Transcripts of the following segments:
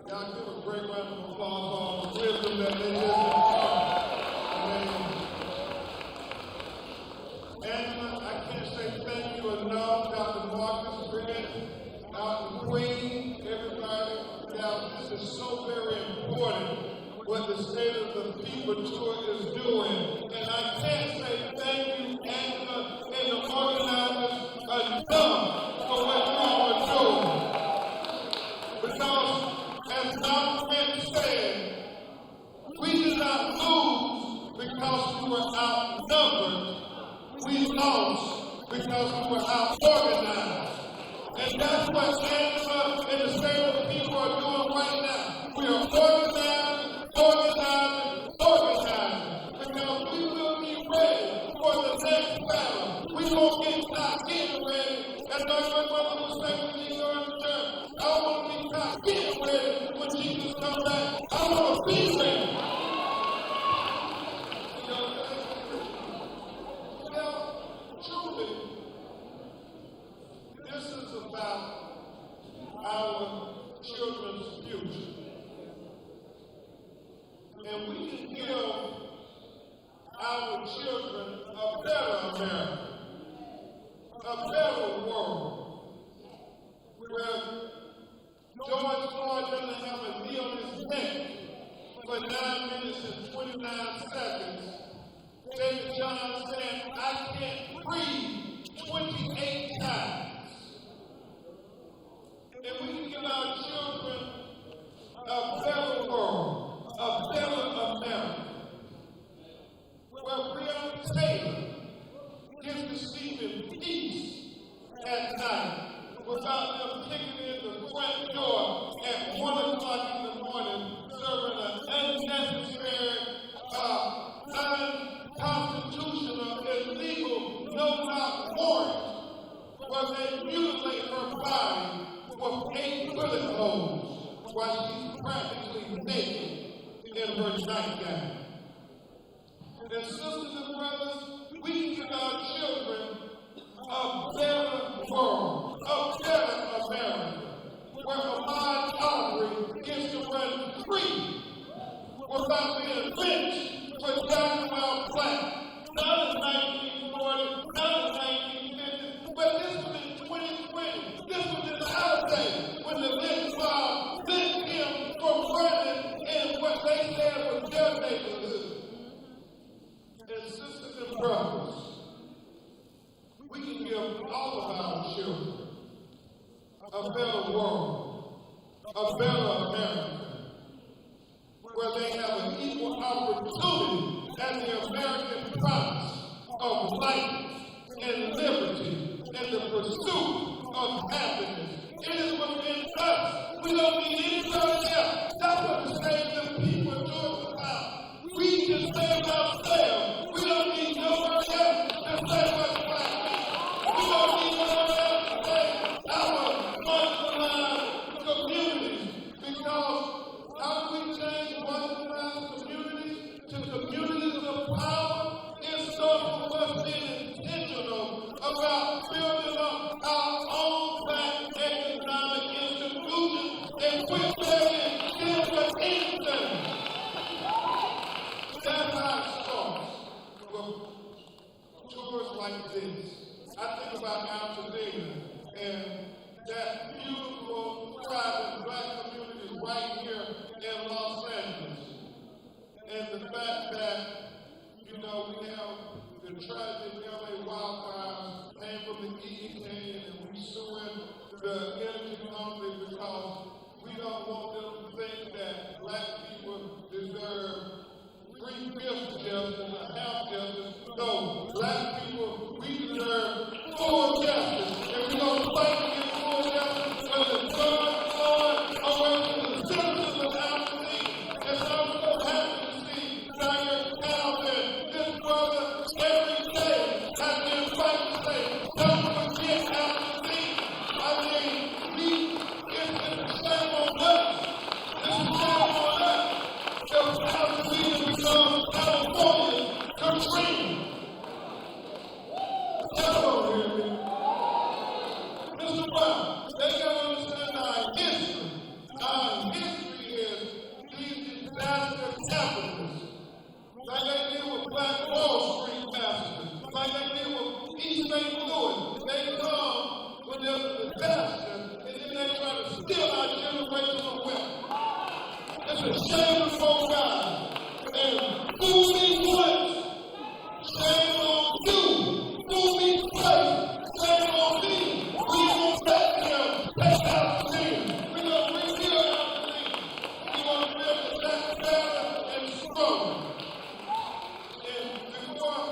Y'all give a great round of applause for all the wisdom that they listen to. Angela, I can't say thank you enough. Dr. Marcus, Bridget, Dr. Queen, everybody. Now, this is so very important what the State of the People Tour is doing. And I can't say thank you, Angela, and the organizers enough for what y'all are doing. Because, as Malcolm said, we did not lose because we were outnumbered. We lost because we were out-organized. And that's what Angela and the State of the People are doing right now. We are organizing, because we will be ready for the next battle. We won't get not getting ready. As my grandmother would say when she go to church, I want to be not getting ready when Jesus comes back. I want to be ready. Truly, this is about our children's future. And we can give our children a better America, a better world, where George Floyd doesn't have a knee on his neck for 9 minutes and 29 seconds. David John said, I can't breathe 28 times. And we can give our children a better world, a better America, where Breonna Taylor gets to sleep in peace at night without them kicking in the front door at 1 o'clock in the morning, serving an unnecessary, unconstitutional, illegal, no-knock warrant, where they mutilate her body with 8 bullet holes while she's practically naked in her nightgown. And sisters and brothers, we can give our children a better world, a better America, where Ahmaud Arbery gets to run free without being lynched for driving while black. Not in 1940, not in 1950, but this was in 2020. This was in our day when the lynch mob lynched him for running in what they said was their neighborhood. And sisters and brothers, we can give all of our children a better world, a better America, where they have an equal opportunity as the American promise of life and liberty and the pursuit of happiness. It is within us. We don't need anybody else. That's what the State of the People is about. We can save ourselves. We don't need nobody else to save us black people. We don't need nobody else to save our marginalized communities. Because how do we change marginalized communities to communities of power? It starts with us being intentional about building up our own black economic institutions and quit saying give us anything. That's how it starts with tours like this. I think about Altadena and that beautiful, thriving black community right here in Los Angeles. And the fact that, we have the tragic LA wildfires came from the EEK and we suing the energy company because we don't want them to think that black people deserve free gift justice and half justice. No, black people, we deserve full justice. If we're going to fight to get full justice, whether it's Lord, or whether it's the citizens of Altadena. And I'm so happy to see Dr. Calvin, this brother, every day has been fighting to say, don't forget Altadena. I mean, it's the shame on us. It's the shame on us. If Altadena becomes California's Katrina. East St. Louis, they come when there's a disaster, and then they try to steal our generational wealth. It's a shame before God. And fool me once, shame on you. Fool me twice, shame on me. We ain't gonna let them take out the sin. We're gonna rebuild our sin. We're gonna build it better and stronger. And before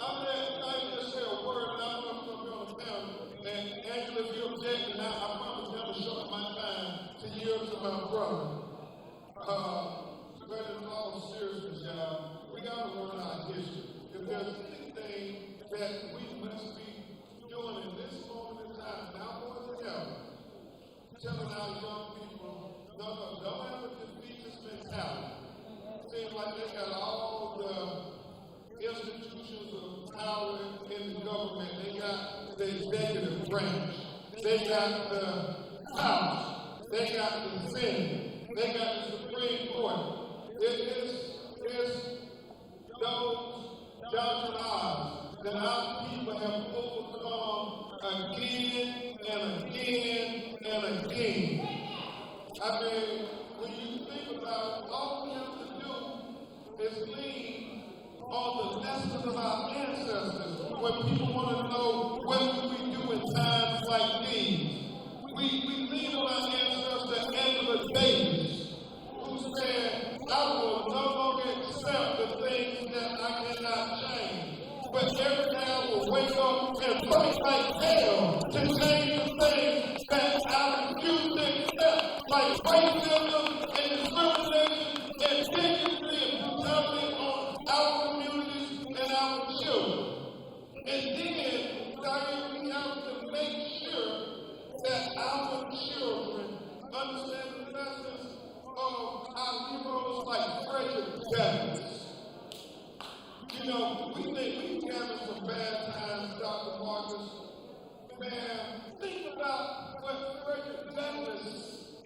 I just say a word, and I'm going to be on the panel. And Angela, if you object, and I promise never short my time to yield to my brother. But in all seriousness, y'all, we got to learn our history. If there's anything that we must be doing in this moment in time, now more than ever, telling our young people, no, don't have a defeatist mentality. Seems like they got all the institutions of power in the government. They got the executive branch. They got the House. They got the Senate. They got the Supreme Court. It's those doctrines that our people have overcome again and again and again. I mean, when you think about it, all we have to do is lean on the lessons of our ancestors. When people want to know what do we do in times like these, we lean on our ancestor Angela Davis, who said, I will no longer accept the things that I cannot change. But every day I will wake up and fight like hell to change the things that I refuse to accept, like racism and discrimination and bigotry and brutality on our communities and our children. And then, Diane, we have to make sure that our children understand the lessons of our heroes like Frederick Douglass. You know, we think we've having some bad times, Dr. Marcus. Man, think about what Frederick Douglass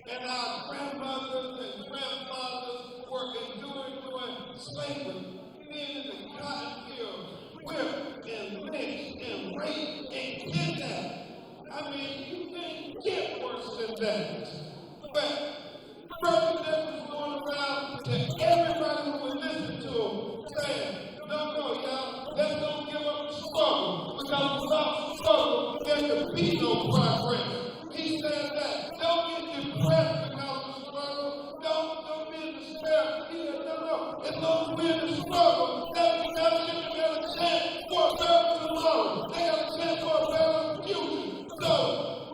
and our grandmothers and grandfathers were enduring during slavery, being in the cotton fields, whipped and lynched and raped and kidnapped. I mean, you can't get worse than that. But Frederick Douglass was going around to everybody who would listen to him, saying, no, y'all, let's don't give up the struggle, because without struggle, there can be no progress. He said that. Don't get depressed because of the struggle. Don't be in despair. He said, no. As long as we're in the struggle, that means our children got a chance for a better tomorrow. They got a chance for a better future. So,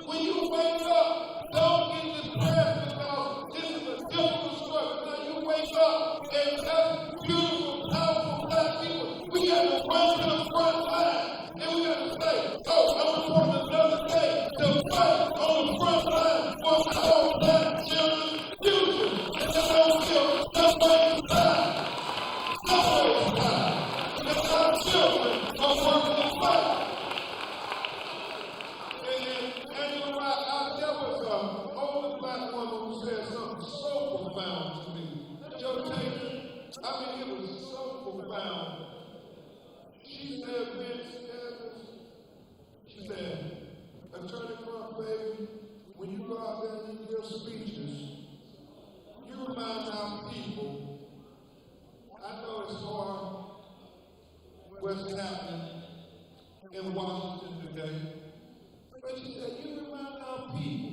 when you wake up, don't get depressed because this is a difficult struggle. Now you wake up and tell beautiful, powerful black people, we got to run to the front line. And we got to say, I'm going to another day to fight on the front line for our black children's future. And that's how we feel. That's why it's time. Always time. Because our children are working to fight. And you're right, there was an older black woman who said something so profound to me. Joe Taylor, I mean, it was so profound. She said, Vince Evans, she said, Attorney Trump, baby, when you go out there and you give speeches, you remind our people, I know it's hard what's happening in Washington today, but she said, you remind our people.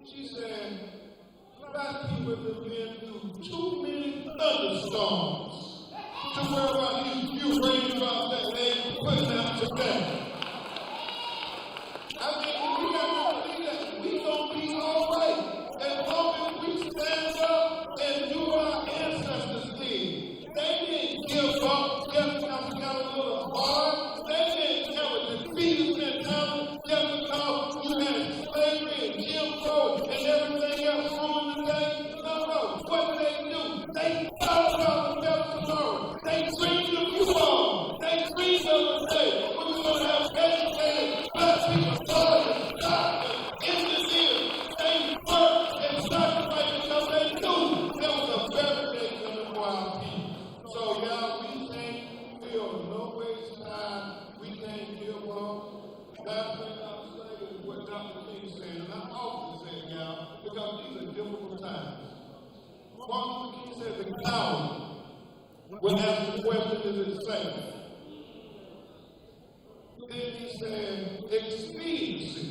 She said, black people have been through too many thunderstorms to worry about these few raindrops that they putting out today. I mean, we got to believe that we gonna be all right as long as we stand up and do what our ancestors did. They didn't give up just because we got a little hard. They didn't have a defeatist mentality just because you had slavery and Jim Crow and everything else wrong today. No. What do? They thought about the better tomorrow. They dreamed of you all. They dreamed of times. Martin Luther King said the coward will ask the question, is it safe? Then he said expediency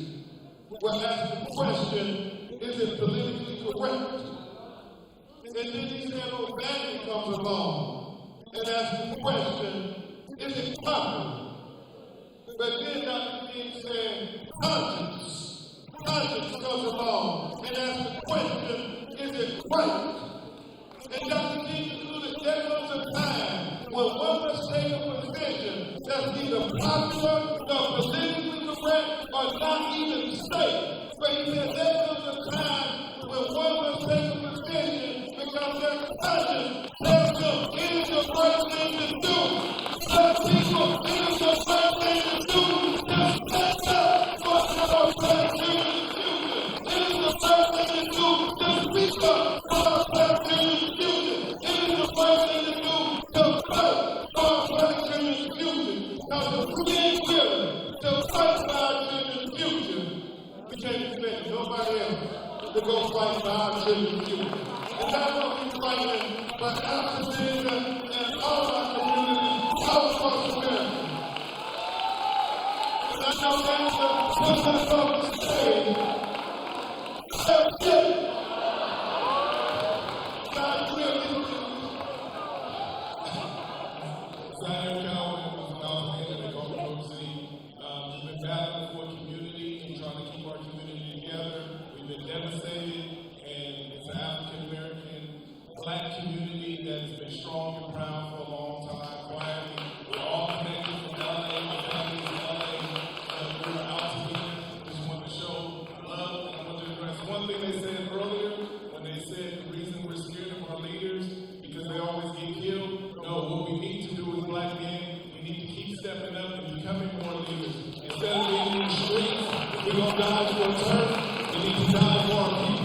will ask the question, is it politically correct? And then he said vanity comes along and asks the question, is it popular? But then Dr. King said conscience. Conscience comes along and asks the question, is it right? And Dr. King concluded there comes a time when one must take a position that's either popular, or politically correct, or not even safe. But he said there comes a time when one must take a position because their conscience tells them it is the right thing to do. Tell people it is the right thing to do. Just stand up for our black children's future. It is the right thing to do. Just speak up for our black children's future. It is the right thing to do. To fight for our black children's future. Because if we ain't willing to fight for our children's future, we can't expect nobody else to go fight for our children's future. And that's what we're fighting for African and all our communities all across America. And I know that's what I'm going to say. Senator Calvin was an outstanding in Oklahoma City. We've been battling for community and trying to keep our community together. We've been devastated, and it's an African-American black community that has been strong and proud for a long time. Quietly, we're all connected from LA, the families in LA. We were out together. Just want to show love, and I want to address one thing they said earlier when they said the reason we're scared of our leaders because they always get killed. No, what we need to do as black men, we need to keep stepping up and becoming more leaders. Instead of being in the streets, we're going to die for a turf. We need to die for our people.